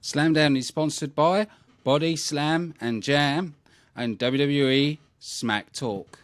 Slamdown is sponsored by Body Slam and Jam and WWE Smack Talk.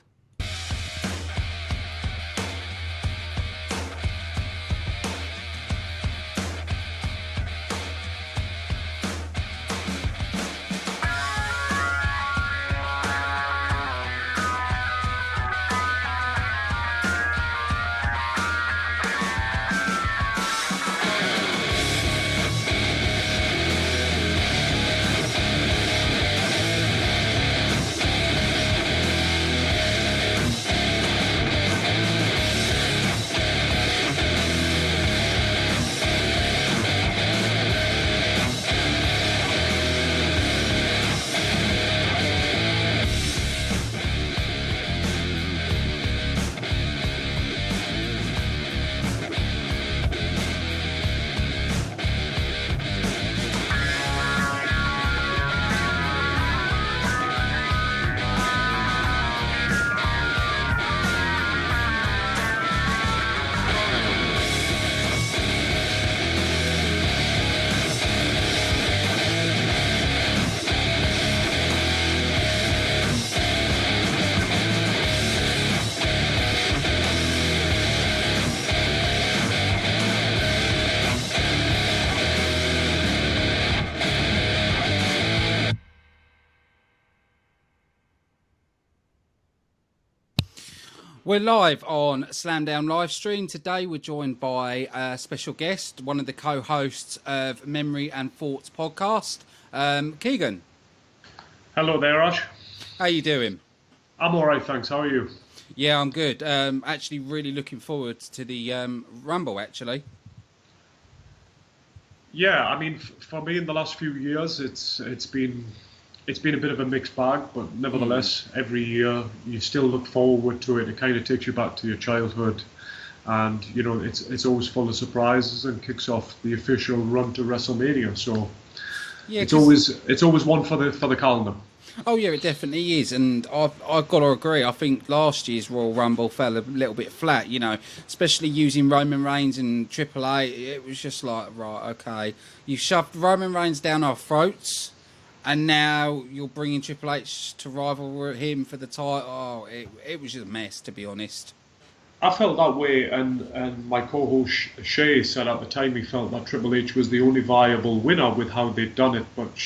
We're live on Slamdown live stream. Today we're joined by a special guest, one of the co-hosts of Memory and Thoughts podcast, Keegan. Hello there, Ash. How you doing? I'm all right, thanks. How are you? Yeah, I'm good. Actually, really looking forward to the Rumble, actually. Yeah, I mean, for me in the last few years, it's been a bit of a mixed bag, but nevertheless, every year you still look forward to it. It kind of takes you back to your childhood, and you know it's always full of surprises and kicks off the official run to WrestleMania. So yeah, it's always one for the calendar. Oh yeah, it definitely is, and I've got to agree. I think last year's Royal Rumble fell a little bit flat, you know, especially using Roman Reigns and Triple H. It was just like, right, okay, you shoved Roman Reigns down our throats. And now you're bringing Triple H to rival him for the title. Oh, it was just a mess, to be honest. I felt that way, and my co-host Shay said at the time he felt that Triple H was the only viable winner with how they'd done it, but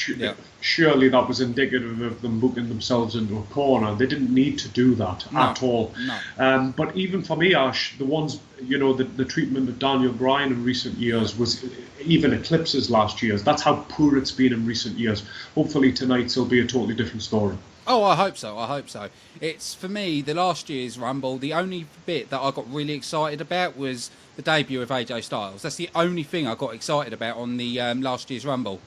surely that was indicative of them booking themselves into a corner. They didn't need to do that at all. No. But even for me, Ash, the ones, you know, the treatment of Daniel Bryan in recent years was even eclipses last year's. That's how poor it's been in recent years. Hopefully tonight's will be a totally different story. Oh, I hope so. It's, for me, the last year's Rumble, the only bit that I got really excited about was the debut of AJ Styles. That's the only thing I got excited about on the last year's Rumble.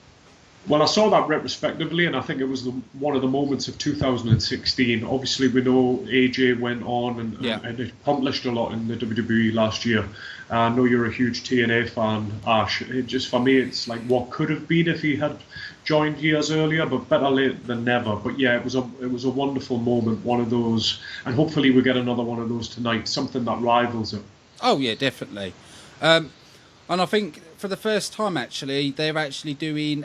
Well, I saw that retrospectively, and I think it was one of the moments of 2016. Obviously, we know AJ went on and accomplished a lot in the WWE last year. I know you're a huge TNA fan, Ash. For me, it's like what could have been if he had joined years earlier, but better late than never. But yeah, it was a wonderful moment, one of those, and hopefully we get another one of those tonight, something that rivals it. Oh yeah, definitely. And I think for the first time, actually, they're actually doing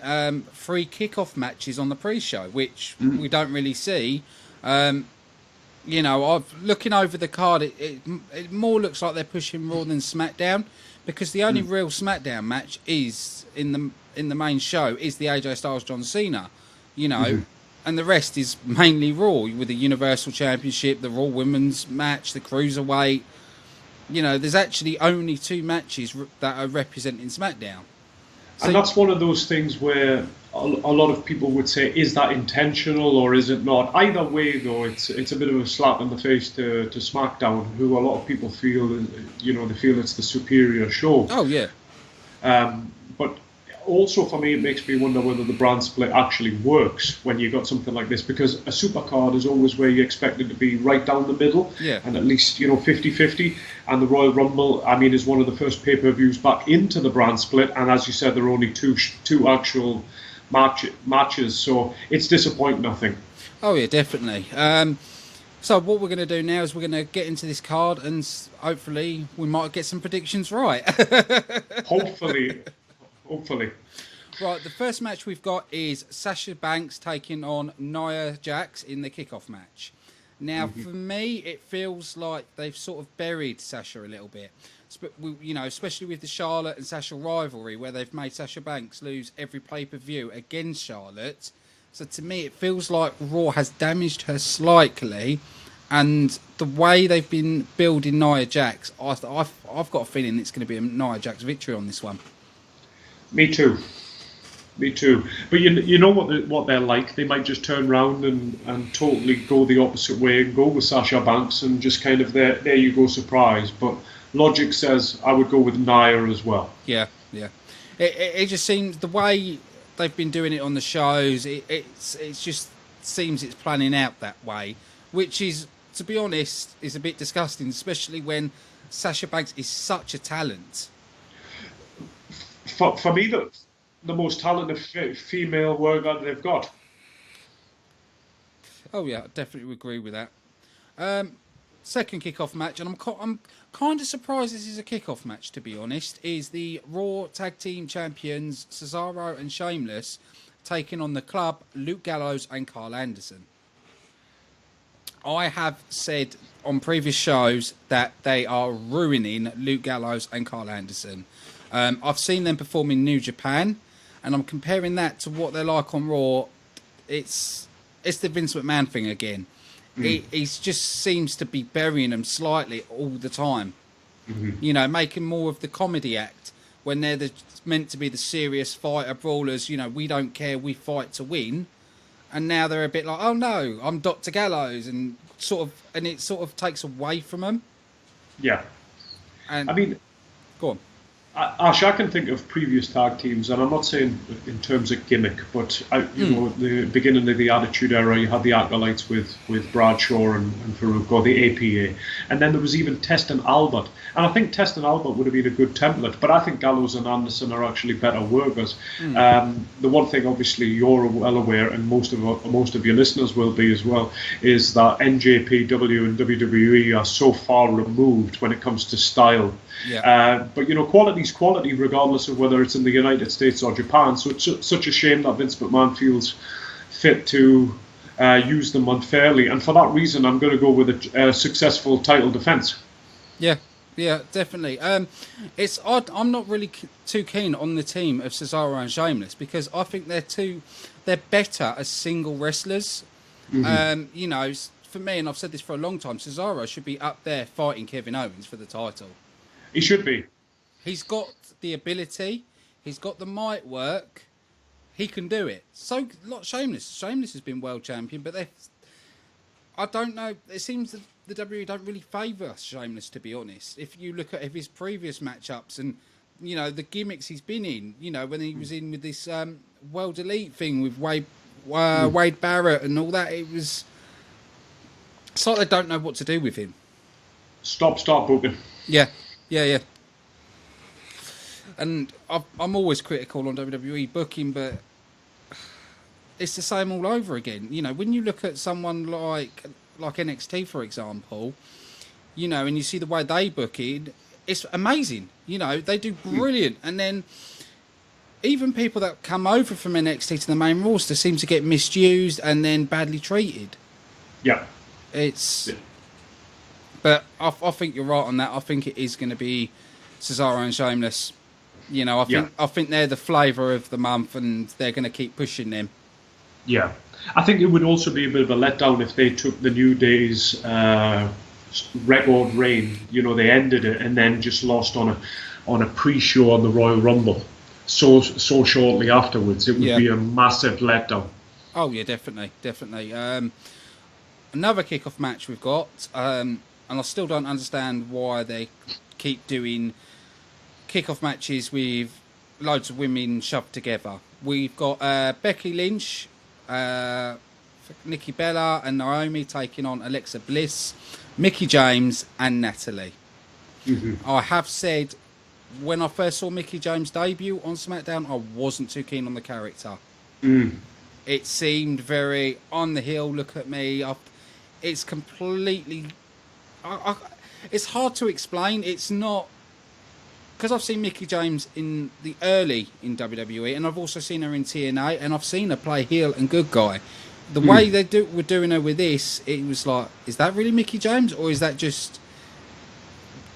free kickoff matches on the pre-show, which we don't really see. You know, looking over the card, it more looks like they're pushing Raw than SmackDown, because the only real SmackDown match is in the main show is the AJ Styles John Cena, you know, and the rest is mainly Raw with the Universal Championship, the Raw Women's match, the Cruiserweight. You know, there's actually only two matches that are representing SmackDown. So, and that's one of those things where a lot of people would say, is that intentional or is it not? Either way, though, it's a bit of a slap in the face to SmackDown, who a lot of people feel, you know, they feel it's the superior show. Oh, yeah. But also for me, it makes me wonder whether the brand split actually works when you got something like this, because a supercard is always where you expect it to be right down the middle, and at least, you know, 50-50. And the Royal Rumble, I mean, is one of the first pay-per-views back into the brand split, and as you said, there are only two actual matches, so it's disappointing, I think. Oh yeah, definitely. So what we're going to do now is we're going to get into this card, and hopefully we might get some predictions right. Hopefully. Right, the first match we've got is Sasha Banks taking on Nia Jax in the kickoff match. Now, for me, it feels like they've sort of buried Sasha a little bit. You know, especially with the Charlotte and Sasha rivalry, where they've made Sasha Banks lose every pay-per-view against Charlotte. So to me, it feels like Raw has damaged her slightly. And the way they've been building Nia Jax, I've got a feeling it's going to be a Nia Jax victory on this one. Me too. Me too. But you know what they're like. They might just turn around and totally go the opposite way and go with Sasha Banks and just kind of there you go, surprise. But logic says I would go with Nia as well. Yeah. It just seems the way they've been doing it on the shows. It just seems it's planning out that way, which is, to be honest, is a bit disgusting, especially when Sasha Banks is such a talent. For me, the most talented female worker they've got. Oh yeah, I definitely would agree with that. Second kickoff match, and I'm kind of surprised this is a kickoff match, to be honest, is the Raw Tag Team Champions Cesaro and Sheamus taking on the Club, Luke Gallows and Carl Anderson. I have said on previous shows that they are ruining Luke Gallows and Carl Anderson. I've seen them perform in New Japan, and I'm comparing that to what they're like on Raw. It's the Vince McMahon thing again. He just seems to be burying them slightly all the time. You know, making more of the comedy act when they're meant to be the serious fighter brawlers. You know, we don't care, we fight to win. And now they're a bit like, oh no, I'm Dr. Gallows, and it sort of takes away from them. Yeah. And I mean, go on. Ash, I can think of previous tag teams, and I'm not saying in terms of gimmick, but you know, the beginning of the Attitude Era, you had the Acolytes with Bradshaw and Farouk, or the APA, and then there was even Test and Albert, and I think Test and Albert would have been a good template, but I think Gallows and Anderson are actually better workers. The one thing, obviously, you're well aware, and most of your listeners will be as well, is that NJPW and WWE are so far removed when it comes to style. Yeah. But you know, quality's quality, regardless of whether it's in the United States or Japan. So it's such a shame that Vince McMahon feels fit to use them unfairly. And for that reason, I'm going to go with a successful title defense. Yeah, definitely. It's odd. I'm not really too keen on the team of Cesaro and Sheamus because I think they're better as single wrestlers. You know, for me, and I've said this for a long time, Cesaro should be up there fighting Kevin Owens for the title. He should be. He's got the ability. He's got the might work. He can do it. So, like Sheamus. Sheamus has been world champion, but I don't know. It seems that the WWE don't really favour Sheamus, to be honest. If you look at his previous matchups and, you know, the gimmicks he's been in, you know, when he was in with this World Elite thing with Wade Barrett and all that, it's like they don't know what to do with him. Start booking. Yeah. And I'm always critical on WWE booking, but it's the same all over again. You know, when you look at someone like NXT, for example, you know, and you see the way they book it, it's amazing. You know, they do brilliant. And then even people that come over from NXT to the main roster seem to get misused and then badly treated. Yeah. But I think you're right on that. I think it is going to be Cesaro and Sheamus. You know, I think they're the flavour of the month, and they're going to keep pushing them. Yeah, I think it would also be a bit of a letdown if they took the New Day's record reign. You know, they ended it and then just lost on a pre-show on the Royal Rumble. So shortly afterwards, it would be a massive letdown. Oh yeah, definitely. Another kickoff match we've got. And I still don't understand why they keep doing kickoff matches with loads of women shoved together. We've got Becky Lynch, Nikki Bella and Naomi taking on Alexa Bliss, Mickie James and Natalie. I have said when I first saw Mickie James debut on SmackDown, I wasn't too keen on the character. It seemed very on the heel, look at me. It's completely... it's hard to explain. It's not because I've seen Mickie James in the early in WWE, and I've also seen her in TNA, and I've seen her play heel and good guy. The way they were doing her with this, it was like, is that really Mickie James, or is that just?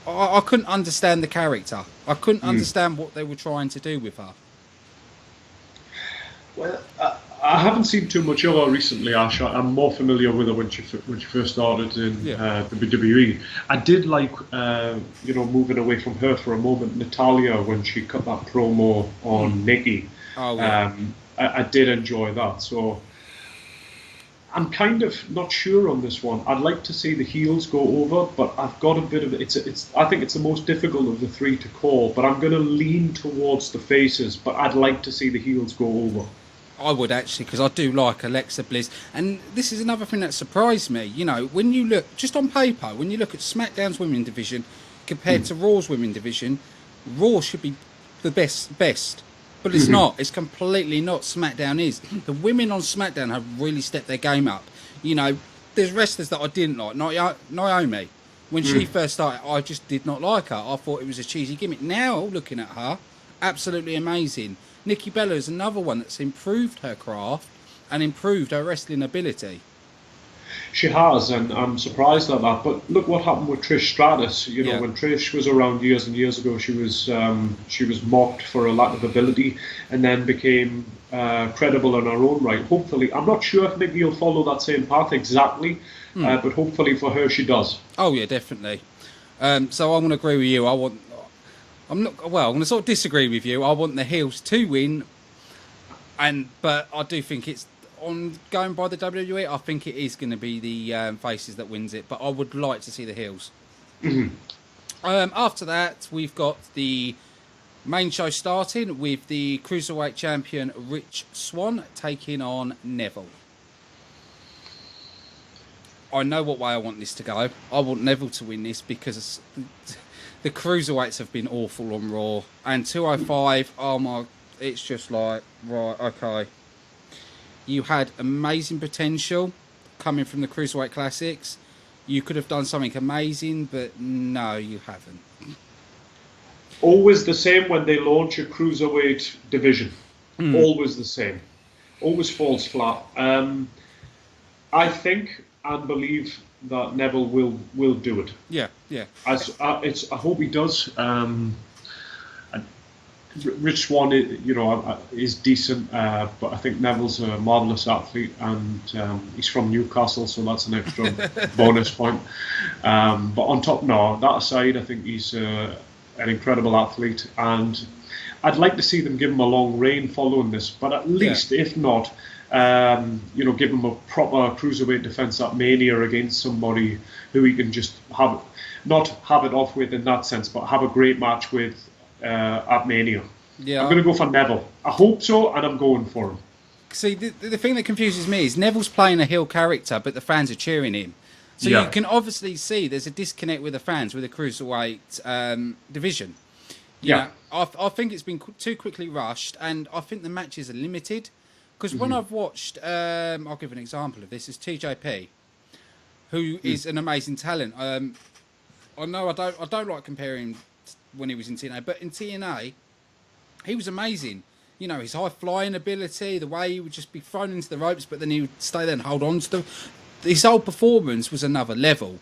I couldn't understand the character. I couldn't understand what they were trying to do with her. Well, I haven't seen too much of her recently, Ash. I'm more familiar with her when she first started in WWE. I did like, moving away from her for a moment, Natalia, when she cut that promo on Nikki. Oh, yeah. I did enjoy that. So I'm kind of not sure on this one. I'd like to see the heels go over, but I've got a bit of I think it's the most difficult of the three to call. But I'm going to lean towards the faces. But I'd like to see the heels go over. I would actually, because I do like Alexa Bliss, and this is another thing that surprised me. You know, when you look just on paper, when you look at SmackDown's women division compared to Raw's women division, Raw should be the best, but it's not. It's completely not. SmackDown is. The women on SmackDown have really stepped their game up. You know, there's wrestlers that I didn't like. Naomi, when she first started, I just did not like her. I thought it was a cheesy gimmick. Now, looking at her, absolutely amazing. Nikki Bella is another one that's improved her craft and improved her wrestling ability. She has, and I'm surprised at that. But look what happened with Trish Stratus. You know, when Trish was around years and years ago, she was mocked for a lack of ability, and then became credible in her own right. Hopefully, I'm not sure if Nikki will follow that same path exactly, but hopefully for her, she does. Oh yeah, definitely. So I'm going to agree with you. I'm going to sort of disagree with you. I want the heels to win, but I do think it's on going by the WWE. I think it is going to be the faces that wins it, but I would like to see the heels. After that, we've got the main show starting with the Cruiserweight champion Rich Swann taking on Neville. I know what way I want this to go. I want Neville to win this because the Cruiserweights have been awful on Raw. And 205, oh my, it's just like, right, okay. You had amazing potential coming from the Cruiserweight Classics. You could have done something amazing, but no, you haven't. Always the same when they launch a Cruiserweight division. Always the same. Always falls flat. I think and believe that Neville will do it. Yeah. I hope he does. Rich Swann, is decent, but I think Neville's a marvellous athlete, and he's from Newcastle, so that's an extra bonus point. But on top, that aside, I think he's an incredible athlete, and I'd like to see them give him a long reign following this, but at least, if not, give him a proper cruiserweight defence at Mania against somebody who he can just not have it off with in that sense, but have a great match with at Mania. Yeah, I'm going to go for Neville. I hope so, and I'm going for him. See, the thing that confuses me is Neville's playing a heel character, but the fans are cheering him. So you can obviously see there's a disconnect with the fans with the cruiserweight division. I think it's been too quickly rushed, and I think the matches are limited. Because when I've watched, I'll give an example of this, is TJP, who is an amazing talent. I know I don't like comparing when he was in TNA, but in TNA, he was amazing. You know, his high flying ability, the way he would just be thrown into the ropes, but then he would stay there and hold on to them. His whole performance was another level.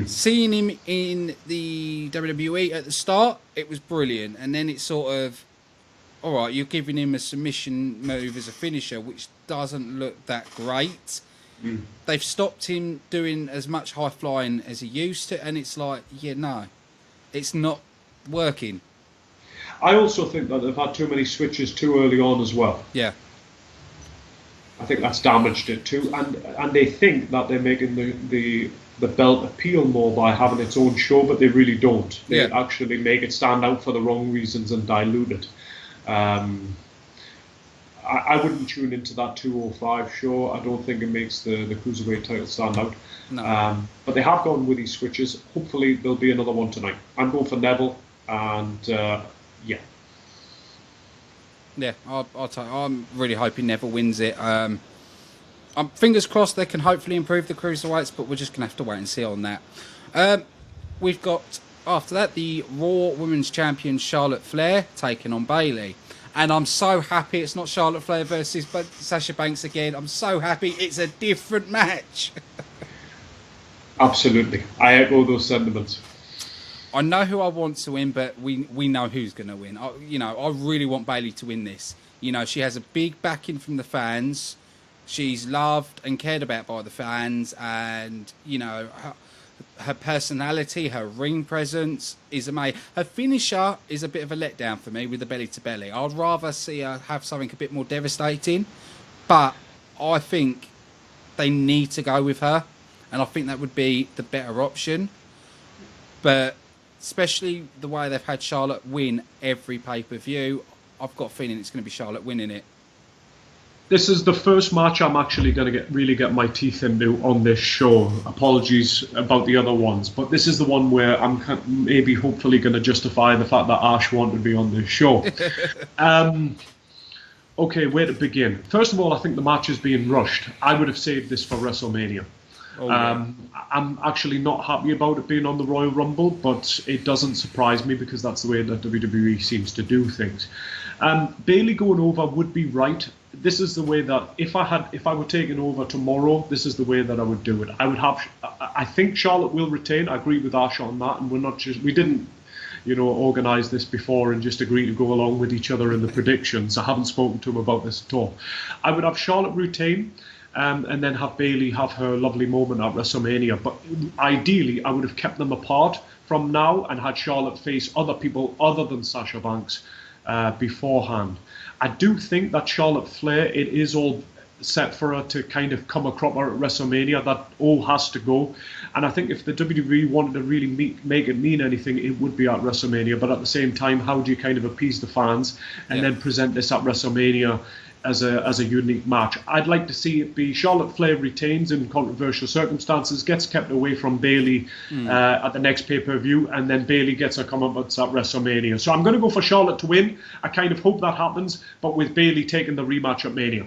Seeing him in the WWE at the start, it was brilliant. And then it's sort of, all right, you're giving him a submission move as a finisher, which doesn't look that great. They've stopped him doing as much high flying as he used to, and it's like, it's not working. I also think that they've had too many switches too early on as well. Yeah. I think that's damaged it too, and they think that they're making the belt appeal more by having its own show, but they really don't. They actually make it stand out for the wrong reasons and dilute it. I wouldn't tune into that 205 show. I don't think it makes the Cruiserweight title stand out. No. But they have gone with these switches. Hopefully there'll be another one tonight. I'm going for Neville, and I'm really hoping Neville wins it. I'm fingers crossed they can hopefully improve the Cruiserweights, but we're just going to have to wait and see on that. We've got After that, the Raw Women's Champion Charlotte Flair taking on Bayley. And I'm so happy it's not Charlotte Flair versus Sasha Banks again. I'm so happy it's a different match. Absolutely. I echo those sentiments. I know who I want to win, but we know who's going to win. I really want Bayley to win this. She has a big backing from the fans. She's loved and cared about by the fans. And, her personality, her ring presence is amazing. Her finisher is a bit of a letdown for me with the belly to belly. I'd rather see her have something a bit more devastating, but I think they need to go with her, and I think that would be the better option. But especially the way they've had Charlotte win every pay-per-view, I've got a feeling it's going to be Charlotte winning it. This is the first match I'm actually going to really get my teeth into on this show. Apologies about the other ones, but this is the one where I'm maybe hopefully going to justify the fact that Ash wanted me on this show. Okay, where to begin? First of all, I think the match is being rushed. I would have saved this for WrestleMania. Oh, yeah. I'm actually not happy about it being on the Royal Rumble, but it doesn't surprise me because that's the way that WWE seems to do things. Bayley going over would be right. This is the way that if I were taking over tomorrow, this is the way that I would do it. I think Charlotte will retain. I agree with Ash on that, and we didn't organise this before and just agree to go along with each other in the predictions. I haven't spoken to him about this at all. I would have Charlotte retain. And then have Bayley have her lovely moment at WrestleMania. But ideally, I would have kept them apart from now and had Charlotte face other people other than Sasha Banks beforehand. I do think that Charlotte Flair, it is all set for her to kind of come a cropper at WrestleMania. That all has to go. And I think if the WWE wanted to really make it mean anything, it would be at WrestleMania. But at the same time, how do you kind of appease the fans and then present this at WrestleMania as a unique match? I'd like to see it be Charlotte Flair retains in controversial circumstances, gets kept away from Bayley at the next pay-per-view, and then Bayley gets her comeuppance at WrestleMania. So I'm going to go for Charlotte to win. I kind of hope that happens, but with Bayley taking the rematch at Mania.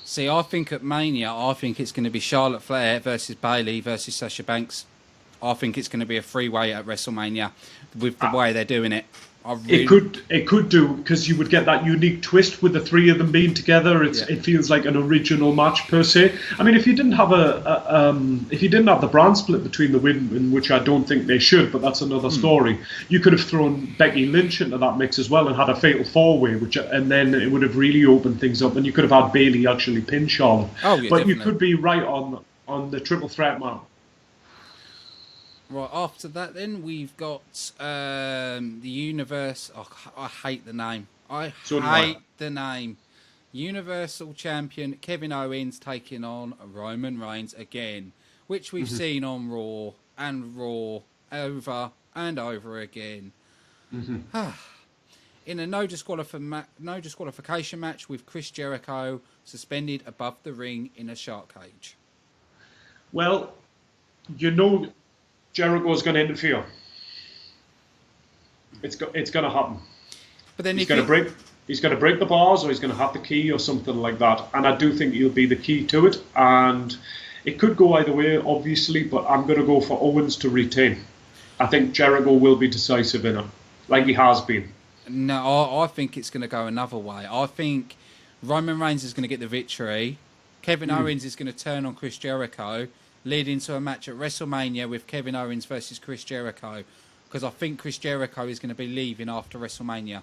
See, I think at Mania, it's going to be Charlotte Flair versus Bayley versus Sasha Banks. I think it's going to be a three-way at WrestleMania with the way they're doing it. It could do, because you would get that unique twist with the three of them being together. It feels like an original match per se. I mean, if you didn't have the brand split between the women, which I don't think they should, but that's another story. You could have thrown Becky Lynch into that mix as well and had a fatal four-way, and then it would have really opened things up, and you could have had Bayley actually pin Charlotte. Oh, yeah, but definitely. You could be right on the triple threat match. Right, after that then, we've got the Universe... Oh, I hate the name. I hate the name. Universal Champion Kevin Owens taking on Roman Reigns again, which we've seen on Raw over and over again. In a no disqualification match with Chris Jericho suspended above the ring in a shark cage. Well, Jericho's going to interfere. It's going to happen. But then he's going to break the bars, or he's going to have the key or something like that. And I do think he'll be the key to it. And it could go either way, obviously, but I'm going to go for Owens to retain. I think Jericho will be decisive in it, like he has been. No, I think it's going to go another way. I think Roman Reigns is going to get the victory. Kevin Owens is going to turn on Chris Jericho, leading to a match at WrestleMania with Kevin Owens versus Chris Jericho, because I think Chris Jericho is going to be leaving after WrestleMania.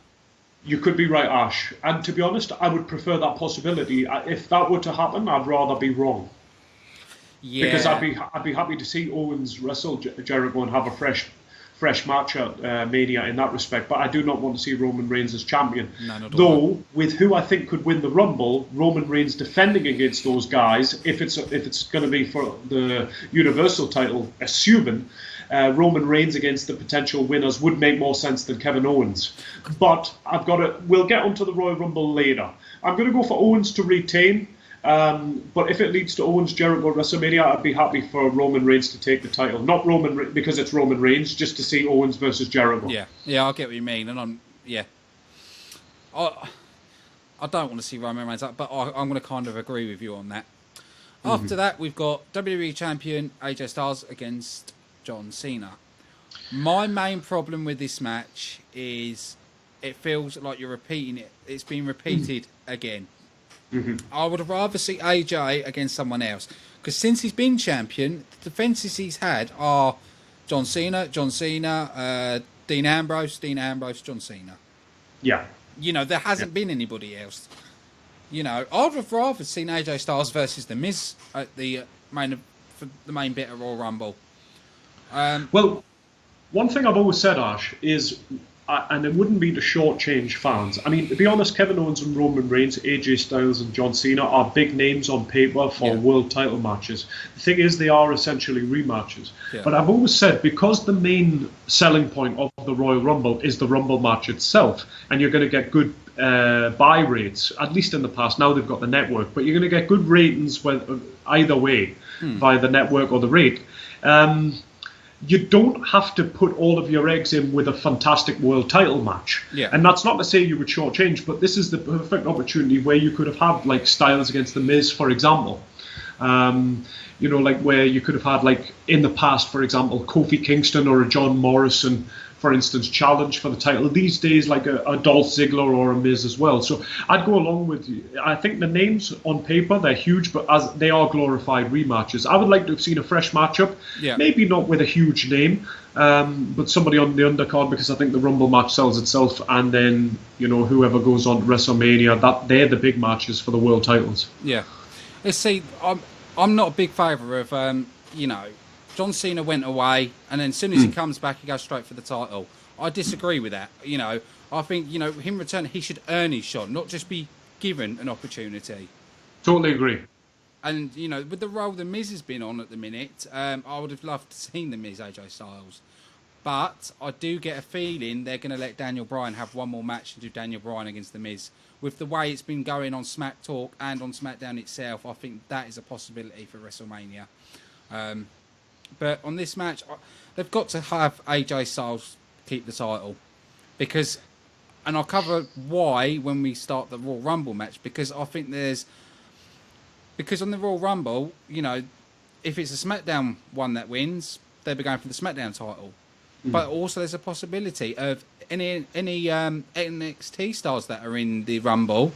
You could be right, Ash. And to be honest, I would prefer that possibility. If that were to happen, I'd rather be wrong. Yeah. Because I'd be happy to see Owens wrestle Jericho and have a fresh match at Mania in that respect. But I do not want to see Roman Reigns as champion. Though, with who I think could win the Rumble, Roman Reigns defending against those guys, if it's going to be for the Universal title, assuming Roman Reigns against the potential winners would make more sense than Kevin Owens. But we'll get onto the Royal Rumble later. I'm going to go for Owens to retain. But if it leads to Owens Jericho WrestleMania, I'd be happy for Roman Reigns to take the title. Not Roman because it's Roman Reigns, just to see Owens versus Jericho. Yeah, I get what you mean, and I don't want to see Roman Reigns up, but I'm going to kind of agree with you on that. After that, we've got WWE Champion AJ Styles against John Cena. My main problem with this match is it feels like you're repeating it. It's been repeated again. I would rather see AJ against someone else. Because since he's been champion, the defences he's had are John Cena, Dean Ambrose, John Cena. Yeah. There hasn't been anybody else. I'd have rather seen AJ Styles versus The Miz at the main bit of Royal Rumble. Well, one thing I've always said, Ash, is, and it wouldn't be to shortchange fans. I mean, to be honest, Kevin Owens and Roman Reigns, AJ Styles and John Cena are big names on paper for world title matches. The thing is, they are essentially rematches. Yeah. But I've always said, because the main selling point of the Royal Rumble is the Rumble match itself, and you're going to get good buy rates, at least in the past. Now they've got the network, but you're going to get good ratings either way, via the network or the rate. You don't have to put all of your eggs in with a fantastic world title match. Yeah. And that's not to say you would shortchange, but this is the perfect opportunity where you could have had, like, Styles against The Miz, for example. Like where you could have had, like, in the past, for example, Kofi Kingston or a John Morrison, for instance, challenge for the title. These days, like a Dolph Ziggler or a Miz as well. So I'd go along with you. I think the names on paper, they're huge, but as they are glorified rematches. I would like to have seen a fresh matchup. Yeah. Maybe not with a huge name, but somebody on the undercard, because I think the Rumble match sells itself. And then, whoever goes on to WrestleMania, they're the big matches for the world titles. Yeah. Let's see, I'm not a big favour of, John Cena went away, and then as soon as he comes back, he goes straight for the title. I disagree with that. I think, him returning, he should earn his shot, not just be given an opportunity. Totally agree. And, with the role The Miz has been on at the minute, I would have loved to see The Miz, AJ Styles. But I do get a feeling they're going to let Daniel Bryan have one more match and do Daniel Bryan against The Miz. With the way it's been going on Smack Talk and on SmackDown itself, I think that is a possibility for WrestleMania. But on this match, they've got to have AJ Styles keep the title. And I'll cover why when we start the Royal Rumble match, because I think because on the Royal Rumble, if it's a SmackDown one that wins, they'll be going for the SmackDown title. But also there's a possibility of any NXT stars that are in the Rumble,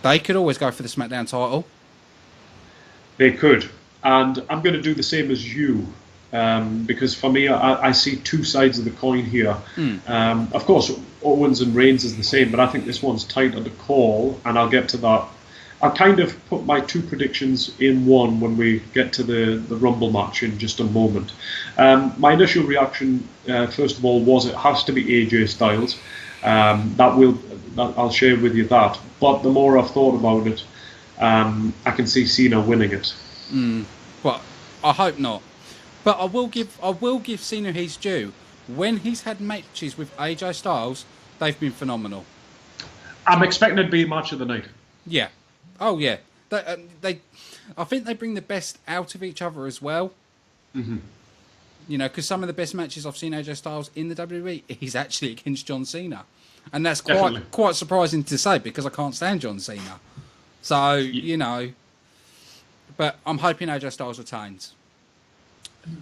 they could always go for the SmackDown title. They could. And I'm going to do the same as you, because for me, I see two sides of the coin here. Of course, Owens and Reigns is the same, but I think this one's tighter to call, and I'll get to that. I'll kind of put my two predictions in one when we get to the Rumble match in just a moment. My initial reaction, first of all, was it has to be AJ Styles. I'll share with you that. But the more I've thought about it, I can see Cena winning it. But I hope not. But I will give Cena his due. When he's had matches with AJ Styles, they've been phenomenal. I'm expecting it to be match of the night. Yeah. Oh yeah. I think they bring the best out of each other as well. Because some of the best matches I've seen AJ Styles in the WWE, he's actually against John Cena, and that's quite surprising to say because I can't stand John Cena. So but I'm hoping AJ Styles retains.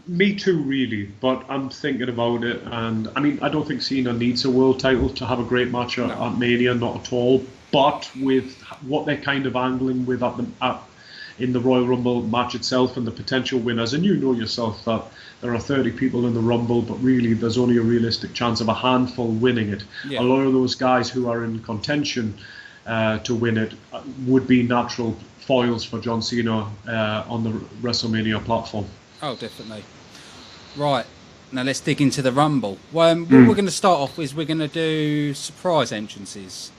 Me too, really, but I'm thinking about it, and I mean, I don't think Cena needs a world title to have a great match at Mania, not at all. But with what they're kind of angling with in the Royal Rumble match itself and the potential winners, and you know yourself that there are 30 people in the Rumble, but really there's only a realistic chance of a handful winning it. Yeah. A lot of those guys who are in contention to win it would be natural foils for John Cena on the WrestleMania platform. Oh, definitely. Right, now let's dig into the Rumble. What we're going to start off with, we're going to do surprise entrances.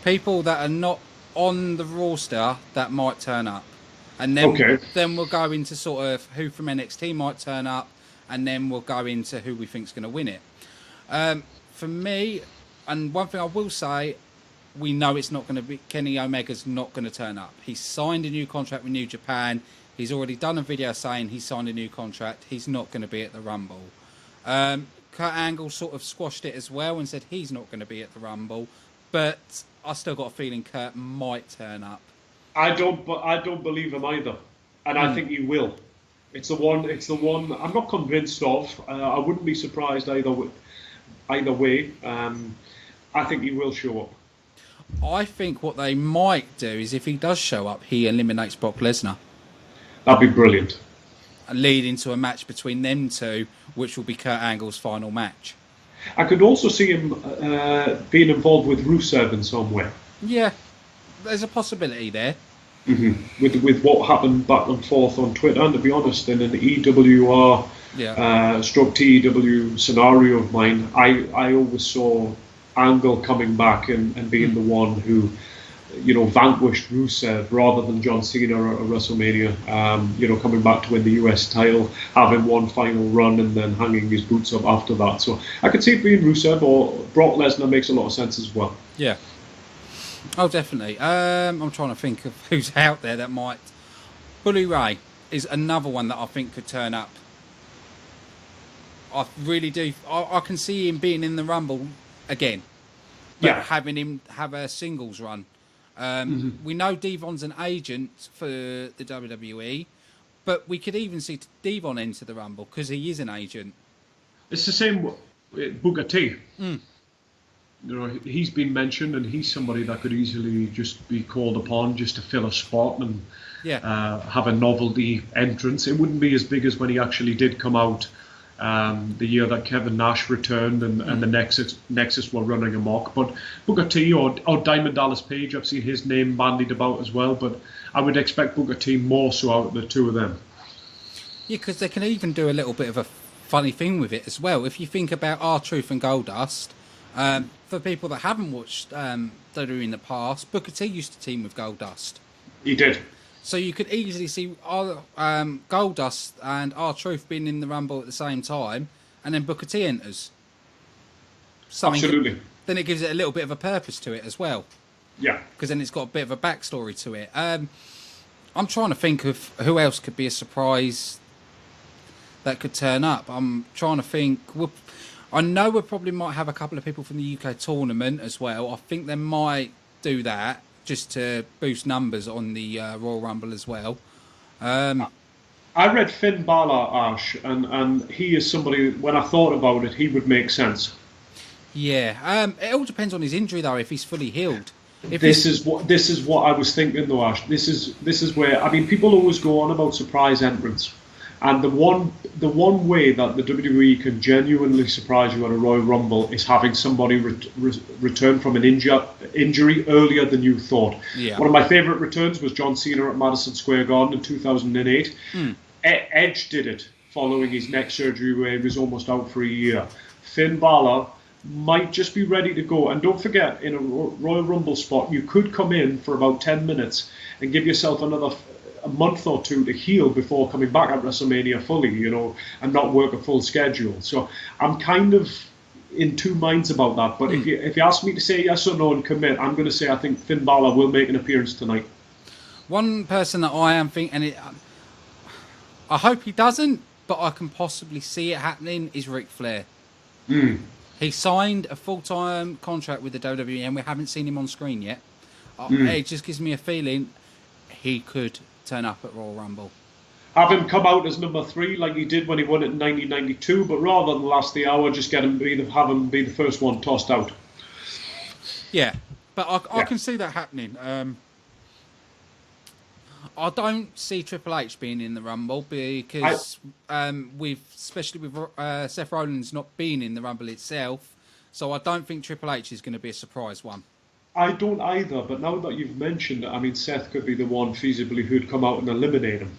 People that are not on the roster that might turn up. And then we'll go into sort of who from NXT might turn up, and then we'll go into who we think's going to win it. For me, and one thing I will say, we know it's not going to be, Kenny Omega's not going to turn up. He's signed a new contract with New Japan. He's already done a video saying he's signed a new contract. He's not going to be at the Rumble. Kurt Angle sort of squashed it as well and said he's not going to be at the Rumble, but I still got a feeling Kurt might turn up. I don't believe him either, and I think he will. It's the one. It's the one. I'm not convinced of. I wouldn't be surprised either way. I think he will show up. I think what they might do is if he does show up, he eliminates Brock Lesnar, That'd be brilliant. leading to a match between them two, which will be Kurt Angle's final match. I could also see him being involved with Rusev in some way. Yeah, there's a possibility there. With what happened back and forth on Twitter, and to be honest, in an EWR stroke TEW scenario of mine, I always saw Angle coming back and being the one who, vanquished Rusev rather than John Cena at WrestleMania. Coming back to win the US title, having one final run, and then hanging his boots up after that. So I could see it being Rusev, or Brock Lesnar makes a lot of sense as well. Yeah. Oh, definitely. I'm trying to think of who's out there that might. Bully Ray is another one that I think could turn up. I really do. I can see him being in the Rumble again. But having him have a singles run. We know Devon's an agent for the WWE, but we could even see Devon enter the Rumble because he is an agent. It's the same with Booker T. He's been mentioned, and he's somebody that could easily just be called upon just to fill a spot and have a novelty entrance. It wouldn't be as big as when he actually did come out the year that Kevin Nash returned and the Nexus were running amok. But Booker T or Diamond Dallas Page, I've seen his name bandied about as well, but I would expect Booker T more so out of the two of them. Yeah, because they can even do a little bit of a funny thing with it as well. If you think about R-Truth and Goldust, for people that haven't watched WWE in the past, Booker T used to team with Goldust. He did. So you could easily see Goldust and R-Truth being in the Rumble at the same time, and then Booker T enters. Absolutely. Then it gives it a little bit of a purpose to it as well. Yeah. Because then it's got a bit of a backstory to it. I'm trying to think of who else could be a surprise that could turn up. I'm trying to think. I know we probably might have a couple of people from the UK tournament as well. I think they might do that just to boost numbers on the Royal Rumble as well. I read Finn Balor, Ash, and he is somebody, when I thought about it, he would make sense. Yeah. It all depends on his injury, though, if he's fully healed. This is what I was thinking, though, Ash. This is where, I mean, people always go on about surprise entrants. And the one way that the WWE can genuinely surprise you at a Royal Rumble is having somebody return from an injury earlier than you thought. Yeah. One of my favourite returns was John Cena at Madison Square Garden in 2008. Edge did it following his neck surgery where he was almost out for a year. Finn Balor might just be ready to go. And don't forget, in a Royal Rumble spot, you could come in for about 10 minutes and give yourself a month or two to heal before coming back at WrestleMania fully, and not work a full schedule. So I'm kind of in two minds about that. But if you ask me to say yes or no and commit, I'm going to say I think Finn Balor will make an appearance tonight. One person that I am thinking, I hope he doesn't, but I can possibly see it happening, is Ric Flair. He signed a full-time contract with the WWE, and we haven't seen him on screen yet. It just gives me a feeling he could turn up at Royal Rumble. Have him come out as number 3 like he did when he won it in 1992, but rather than last the hour, just have him be the first one tossed out. Yeah, but I can see that happening. I don't see Triple H being in the Rumble because especially with Seth Rollins not being in the Rumble itself, so I don't think Triple H is going to be a surprise one. I don't either, but now that you've mentioned it, I mean, Seth could be the one feasibly who'd come out and eliminate him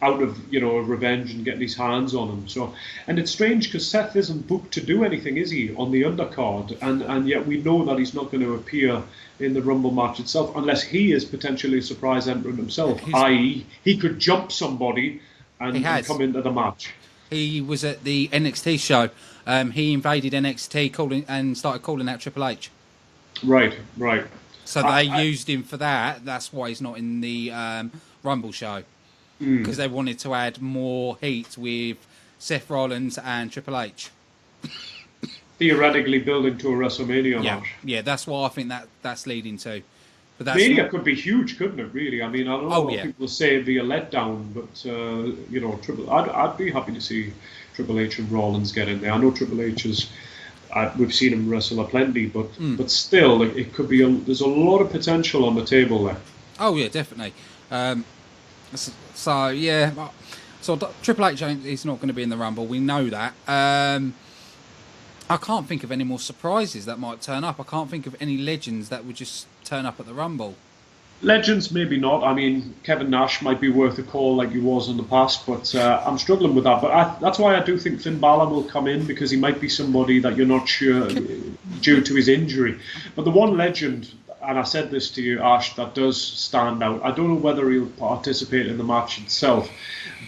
out of, revenge and getting his hands on him. So, and it's strange because Seth isn't booked to do anything, is he, on the undercard? And yet we know that he's not going to appear in the Rumble match itself unless he is potentially a surprise entrant himself, i.e. he could jump somebody and come into the match. He was at the NXT show. He invaded NXT and started calling out Triple H. Right. So they used him for that. That's why he's not in the Rumble show. Because they wanted to add more heat with Seth Rollins and Triple H. Theoretically building to a WrestleMania match. Yeah, that's what I think that's leading to. But that's Mania could be huge, couldn't it? Really, I mean, I know a lot of people say it'd be a letdown, but you know, I'd be happy to see Triple H and Rollins get in there. I know Triple H is. We've seen him wrestle plenty, but still, it could be. There's a lot of potential on the table there. Oh yeah, definitely. So yeah, so Triple H is not going to be in the Rumble. We know that. I can't think of any more surprises that might turn up. I can't think of any legends that would just turn up at the Rumble. Legends, maybe not. I mean, Kevin Nash might be worth a call like he was in the past, but I'm struggling with that. But that's why I do think Finn Balor will come in, because he might be somebody that you're not sure due to his injury. But the one legend, and I said this to you, Ash, that does stand out, I don't know whether he'll participate in the match itself,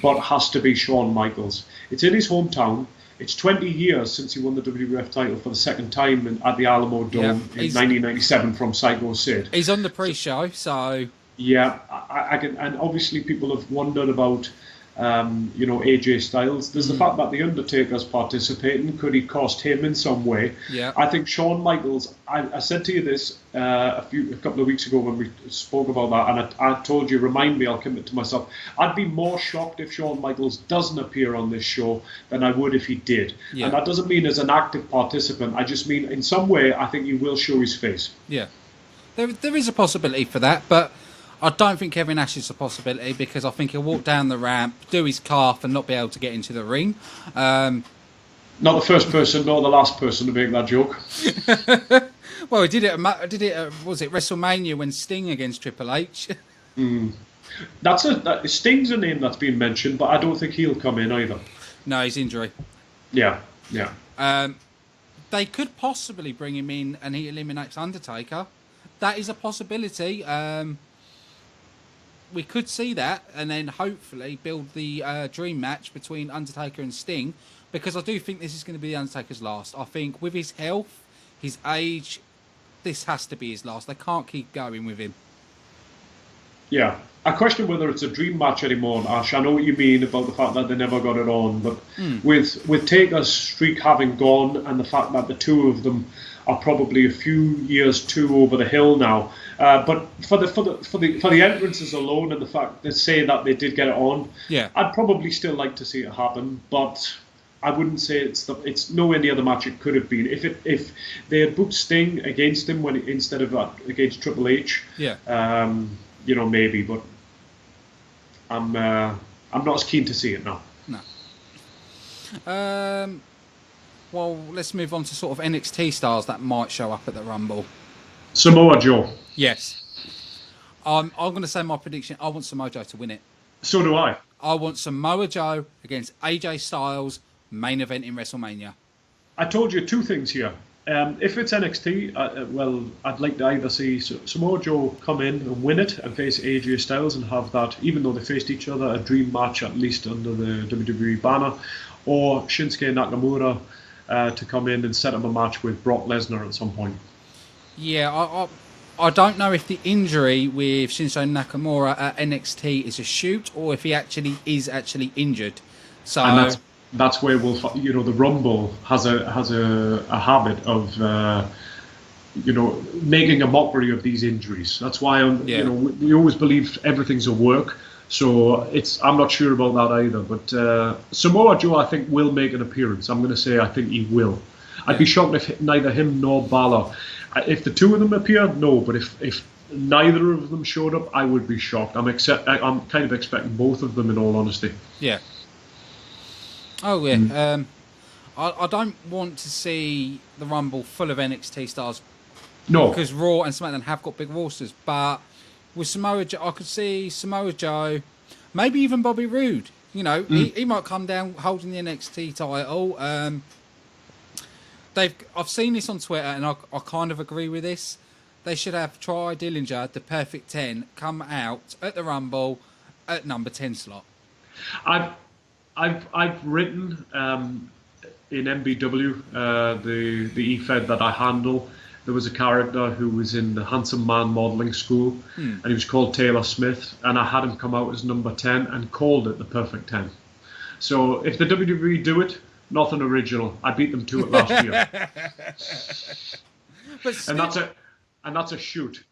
but has to be Shawn Michaels. It's in his hometown. It's 20 years since he won the WWF title for the second time at the Alamo Dome in 1997 from Psycho Sid. He's on the pre-show, so... Yeah, I can, and obviously people have wondered about, AJ Styles. There's the fact that The Undertaker's participating. Could he cost him in some way? Yeah. I think Shawn Michaels, I said to you this a couple of weeks ago when we spoke about that, and I told you, remind me, I'll commit to myself. I'd be more shocked if Shawn Michaels doesn't appear on this show than I would if he did. Yeah. And that doesn't mean as an active participant. I just mean in some way I think he will show his face. Yeah. There is a possibility for that, but I don't think Kevin Nash is a possibility, because I think he'll walk down the ramp, do his calf, and not be able to get into the ring. Not the first person, nor the last person to make that joke. Well, he did it. Was it WrestleMania when Sting against Triple H? Sting's a name that's been mentioned, but I don't think he'll come in either. No, his injury. Yeah. They could possibly bring him in and he eliminates Undertaker. That is a possibility. We could see that, and then hopefully build the dream match between Undertaker and Sting, because I do think this is going to be the Undertaker's last. I think with his health, his age, this has to be his last. They can't keep going with him. Yeah. I question whether it's a dream match anymore, Ash. I know what you mean about the fact that they never got it on, but with Taker's streak having gone, and the fact that the two of them are probably a few years too over the hill now, but for the entrances alone, and the fact they say that they did get it on, I'd probably still like to see it happen, but I wouldn't say it's nowhere near the match it could have been. If they had booked Sting against him instead of against Triple H, maybe, but I'm not as keen to see it now. No. Well, let's move on to sort of NXT stars that might show up at the Rumble. Samoa Joe. Yes. I'm going to say my prediction. I want Samoa Joe to win it. So do I. I want Samoa Joe against AJ Styles, main event in WrestleMania. I told you two things here. If it's NXT, I'd like to either see Samoa Joe come in and win it and face AJ Styles and have that, even though they faced each other, a dream match at least under the WWE banner, or Shinsuke Nakamura to come in and set up a match with Brock Lesnar at some point. Yeah, I don't know if the injury with Shinsuke Nakamura at NXT is a shoot or if he is actually injured. So and that's where the Rumble has a habit of making a mockery of these injuries. That's why we always believe everything's a work. So I'm not sure about that either. But Samoa Joe, I think, will make an appearance. I'm going to say I think he will. I'd be shocked if neither him nor Balor. If the two of them appear, no. But if neither of them showed up, I would be shocked. I'm kind of expecting both of them, in all honesty. Yeah. Oh yeah. I don't want to see the Rumble full of NXT stars. No. Because Raw and SmackDown have got big rosters, but with Samoa Joe, I could see Samoa Joe, maybe even Bobby Roode. He might come down holding the NXT title. I've seen this on Twitter, and I kind of agree with this. They should have Try Dillinger, the Perfect 10, come out at the Rumble at number 10 slot. I've written in MBW, the eFed that I handle. There was a character who was in the Handsome Man modelling school, and he was called Taylor Smith, and I had him come out as number 10 and called it the Perfect 10. So if the WWE do it, nothing original. I beat them to it last year. And that's a shoot.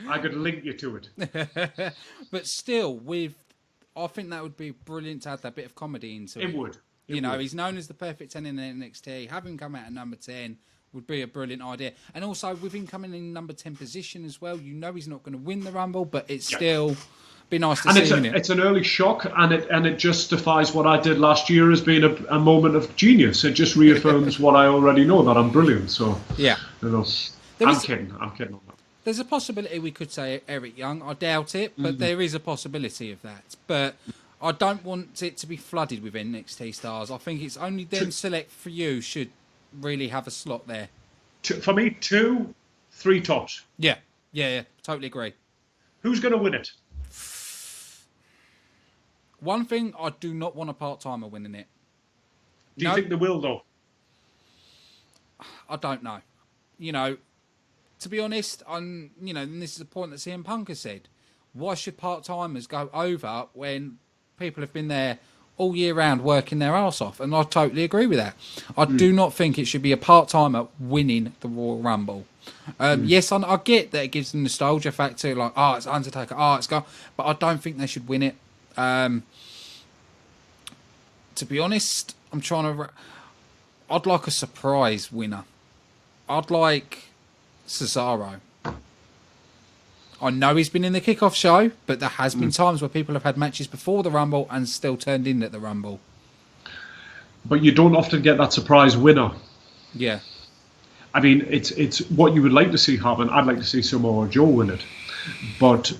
I could link you to it. But still, I think that would be brilliant to add that bit of comedy into it. It would. He's known as the perfect 10 in NXT. Have him come out at number 10 would be a brilliant idea. And also, with him coming in number 10 position as well, he's not going to win the Rumble, but it's still be nice to see him. It's an early shock, and it justifies what I did last year as being a moment of genius. It just reaffirms what I already know, that I'm brilliant. So, I'm kidding on that. There's a possibility we could say Eric Young. I doubt it, but there is a possibility of that. But I don't want it to be flooded with NXT stars. I think it's only them select for you should really have a slot there. For me, 2, 3 tops. Yeah, totally agree. Who's going to win it? One thing, I do not want a part-timer winning it. Do you think they will, though? I don't know. To be honest, and this is a point that CM Punk has said. Why should part-timers go over when people have been there all year round working their arse off? And I totally agree with that. I do not think it should be a part-timer winning the Royal Rumble. Yes, I get that it gives the nostalgia factor, like, it's Undertaker, it's go, but I don't think they should win it. To be honest, I'd like a surprise winner. I'd like Cesaro. I know he's been in the kickoff show, but there has been times where people have had matches before the Rumble and still turned in at the Rumble. But you don't often get that surprise winner. Yeah. I mean, it's what you would like to see happen. I'd like to see Samoa Joe win it. But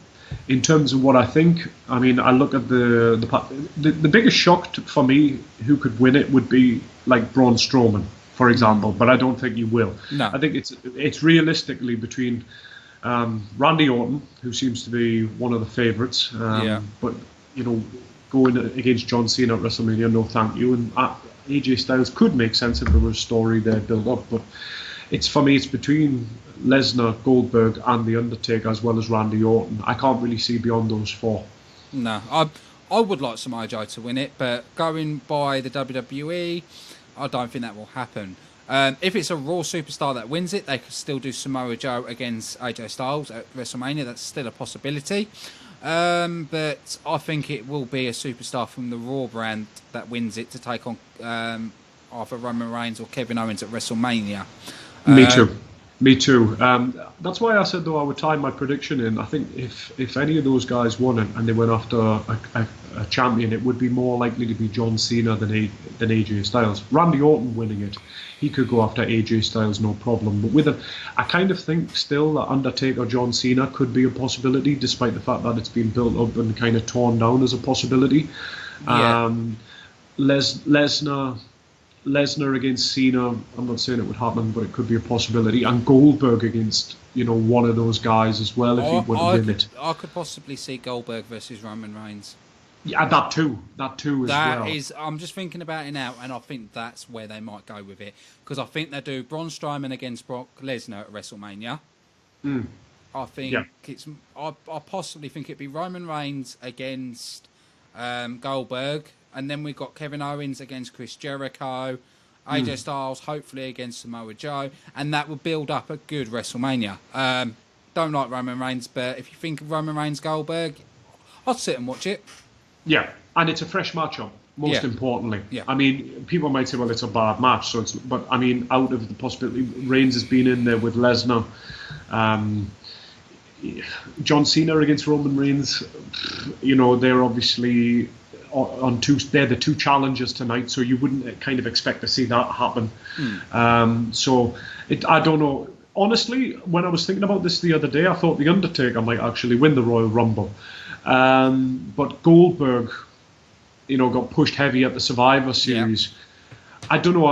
in terms of what I think, I mean, I look at the biggest shock for me who could win it would be like Braun Strowman, for example, but I don't think he will. No. I think it's realistically between Randy Orton, who seems to be one of the favourites, but going against John Cena at WrestleMania, no thank you. And AJ Styles could make sense if there was a story there built up, but for me it's between Lesnar, Goldberg, and The Undertaker, as well as Randy Orton. I can't really see beyond those 4. No, I would like Samoa Joe to win it, but going by the WWE, I don't think that will happen. If it's a Raw superstar that wins it, they could still do Samoa Joe against AJ Styles at WrestleMania. That's still a possibility. But I think it will be a superstar from the Raw brand that wins it to take on either Roman Reigns or Kevin Owens at WrestleMania. Me too. That's why I said, though, I would tie my prediction in. I think if any of those guys won it and they went after a champion, it would be more likely to be John Cena than AJ Styles. Randy Orton winning it, he could go after AJ Styles, no problem. But I kind of think still that Undertaker John Cena could be a possibility, despite the fact that it's been built up and kind of torn down as a possibility. Yeah. Lesnar against Cena, I'm not saying it would happen, but it could be a possibility. And Goldberg against, one of those guys as well, if he would win it. I could possibly see Goldberg versus Roman Reigns. Yeah, that too as well. I'm just thinking about it now, and I think that's where they might go with it. Because I think they do Braun Strowman against Brock Lesnar at WrestleMania. I think I possibly think it'd be Roman Reigns against Goldberg. And then we've got Kevin Owens against Chris Jericho, AJ Styles hopefully against Samoa Joe, and that would build up a good WrestleMania. Don't like Roman Reigns, but if you think of Roman Reigns Goldberg, I'd sit and watch it. Yeah, and it's a fresh matchup, most importantly. Yeah. I mean, people might say, well, it's a bad match, but I mean, out of the possibility, Reigns has been in there with Lesnar. John Cena against Roman Reigns, they're obviously they're the 2 challengers tonight, so you wouldn't kind of expect to see that happen. I don't know. Honestly, when I was thinking about this the other day, I thought The Undertaker might actually win the Royal Rumble. But Goldberg, got pushed heavy at the Survivor Series. Yeah. I don't know.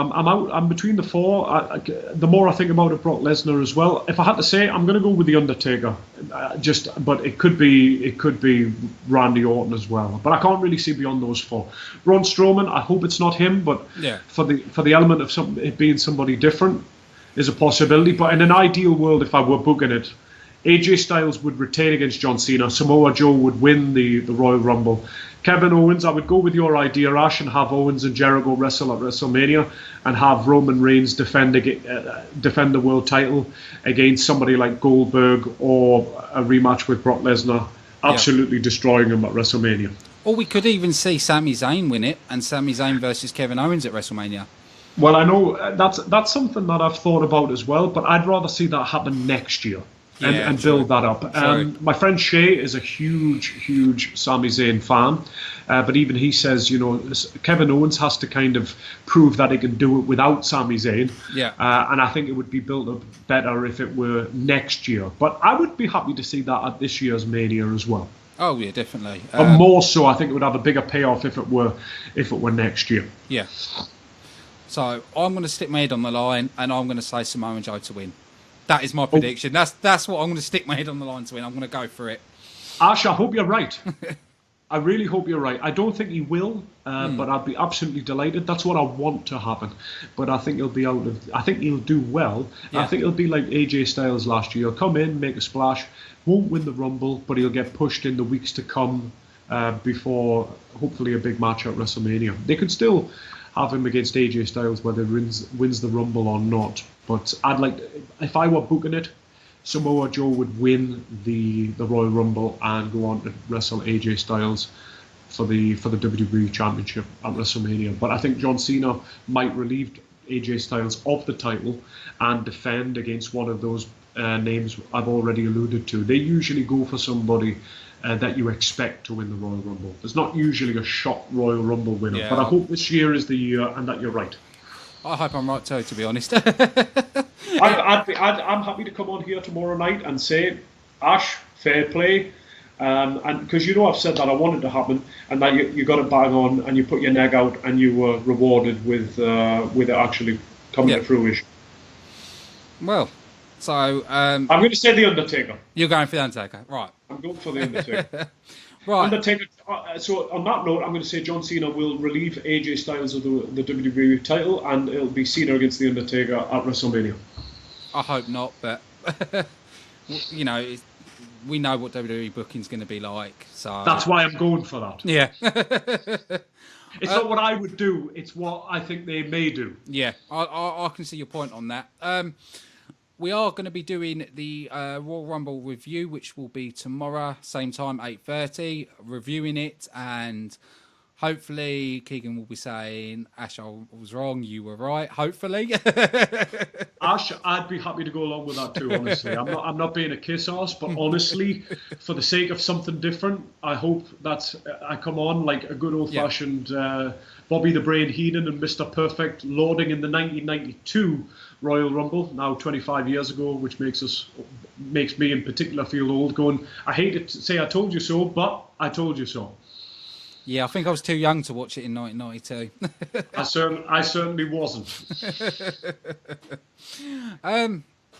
I'm between the 4. The more I think about it, Brock Lesnar as well. If I had to say, I'm going to go with The Undertaker. But it could be Randy Orton as well. But I can't really see beyond those 4. Braun Strowman, I hope it's not him. But for the element of it being somebody different is a possibility. But in an ideal world, if I were booking it, AJ Styles would retain against John Cena. Samoa Joe would win the Royal Rumble. Kevin Owens, I would go with your idea, Ash, and have Owens and Jericho wrestle at WrestleMania, and have Roman Reigns defend the world title against somebody like Goldberg, or a rematch with Brock Lesnar, absolutely destroying him at WrestleMania. Or we could even see Sami Zayn win it, and Sami Zayn versus Kevin Owens at WrestleMania. Well, I know that's something that I've thought about as well, but I'd rather see that happen next year. And build that up. My friend Shay is a huge Sami Zayn fan, but even he says, Kevin Owens has to kind of prove that he can do it without Sami Zayn. Yeah. And I think it would be built up better if it were next year. But I would be happy to see that at this year's Mania as well. Oh yeah, definitely. But more so, I think it would have a bigger payoff if it were next year. Yeah. So I'm going to stick my head on the line, and I'm going to say Samoa Joe to win. That is my prediction. That's what I'm going to stick my head on the line to win. I'm going to go for it. Ash, I hope you're right. I really hope you're right. I don't think he will, but I'd be absolutely delighted. That's what I want to happen. But I think I think he'll do well. Yeah. I think he'll be like AJ Styles last year. He'll come in, make a splash, won't win the Rumble, but he'll get pushed in the weeks to come before hopefully a big match at WrestleMania. They could still have him against AJ Styles, whether he wins the Rumble or not. But if I were booking it, Samoa Joe would win the Royal Rumble and go on to wrestle AJ Styles for the WWE Championship at WrestleMania. But I think John Cena might relieve AJ Styles of the title and defend against one of those names I've already alluded to. They usually go for somebody that you expect to win the Royal Rumble. There's not usually a shock Royal Rumble winner, but I hope this year is the year and that you're right. I hope I'm right too, to be honest. I'm happy to come on here tomorrow night and say, Ash, fair play, and because I've said that I wanted to happen, and that you got it bang on, and you put your neck out, and you were rewarded with it actually coming to fruition. Well, so I'm going to say the Undertaker. You're going for the Undertaker, right? I'm going for the Undertaker. Right. Undertaker. So on that note, I'm going to say John Cena will relieve AJ Styles of the WWE title, and it'll be Cena against the Undertaker at WrestleMania. I hope not, but we know what WWE booking's going to be like, so that's why I'm going for that. Yeah. It's not what I would do; it's what I think they may do. Yeah, I can see your point on that. We are going to be doing the Royal Rumble review, which will be tomorrow, same time, 8:30, reviewing it, and hopefully Keegan will be saying, Ash, I was wrong, you were right, hopefully. Ash, I'd be happy to go along with that too, honestly. I'm not being a kiss ass, but honestly, for the sake of something different, I hope that I come on like a good old-fashioned Bobby the Brain Heenan and Mr. Perfect loading in the 1992 Royal Rumble, now 25 years ago, which makes me in particular feel old, going, I hate to say I told you so, but I told you so. Yeah, I think I was too young to watch it in 1992. I certainly wasn't.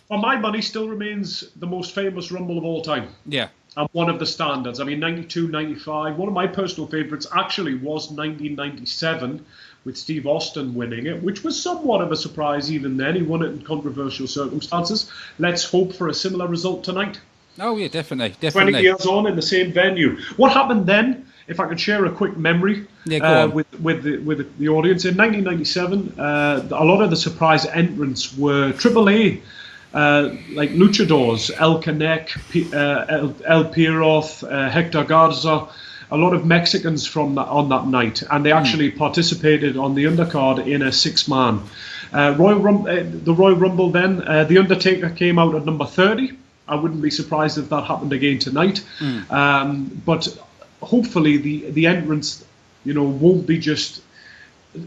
For my money, still remains the most famous Rumble of all time. Yeah. And one of the standards. I mean, 92, 95. One of my personal favourites actually was 1997, with Steve Austin winning it, which was somewhat of a surprise even then. He won it in controversial circumstances. Let's hope for a similar result tonight. Oh, yeah, definitely. 20 years on in the same venue. What happened then, if I could share a quick memory with the audience, in 1997, a lot of the surprise entrants were AAA, like luchadors, El Canek, El Piroth, Hector Garza, a lot of Mexicans on that night, and they actually participated on the undercard in a 6-man. The Royal Rumble then, The Undertaker came out at number 30. I wouldn't be surprised if that happened again tonight. But hopefully the entrants, won't be just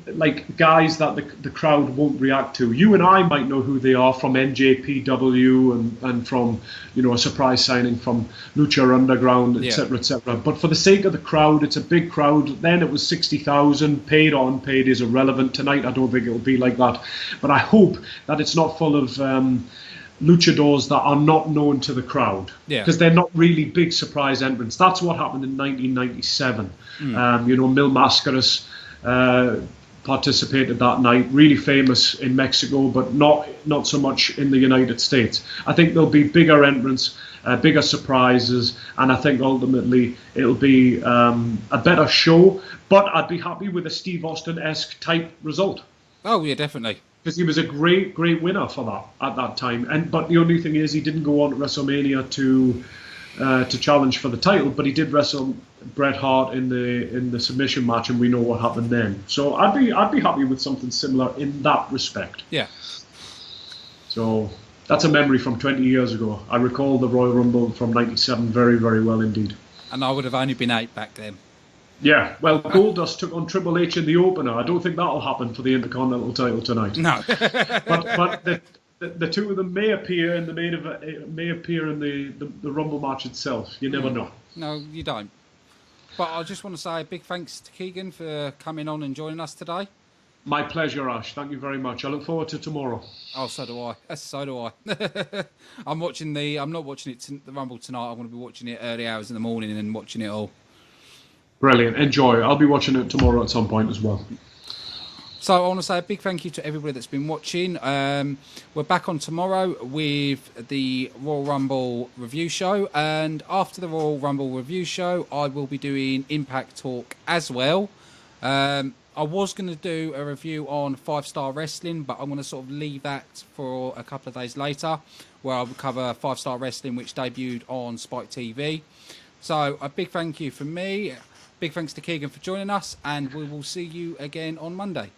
like guys that the crowd won't react to. You and I might know who they are from NJPW and from, a surprise signing from Lucha Underground, etc., etc. But for the sake of the crowd, it's a big crowd. Then it was 60,000, paid or unpaid is irrelevant. Tonight, I don't think it'll be like that. But I hope that it's not full of luchadors that are not known to the crowd, because they're not really big surprise entrants. That's what happened in 1997. Mil Mascaras participated that night, really famous in Mexico, but not so much in the United States. I think there'll be bigger entrants bigger surprises, and I think ultimately it'll be a better show. But I'd be happy with a Steve Austin-esque type result. Oh yeah, definitely. Because he was a great winner for that at that time. But the only thing is, he didn't go on to WrestleMania to challenge for the title, but he did wrestle Bret Hart in the submission match, and we know what happened then. So I'd be happy with something similar in that respect. Yeah. So that's a memory from 20 years ago. I recall the Royal Rumble from '97 very, very well indeed. And I would have only been 8 back then. Yeah, well, Goldust took on Triple H in the opener. I don't think that'll happen for the Intercontinental title tonight. No. but the two of them may appear in the the Rumble match itself. You never know. No, you don't. But I just want to say a big thanks to Keegan for coming on and joining us today. My pleasure, Ash. Thank you very much. I look forward to tomorrow. Oh, so do I. So do I. I'm not watching the Rumble tonight. I'm going to be watching it early hours in the morning and watching it all. Brilliant. Enjoy. I'll be watching it tomorrow at some point as well. So I want to say a big thank you to everybody that's been watching. We're back on tomorrow with the Royal Rumble review show. And after the Royal Rumble review show, I will be doing Impact Talk as well. I was going to do a review on 5-Star Wrestling, but I'm going to sort of leave that for a couple of days later, where I'll cover 5-Star Wrestling, which debuted on Spike TV. So a big thank you from me. Big thanks to Keegan for joining us, and we will see you again on Monday.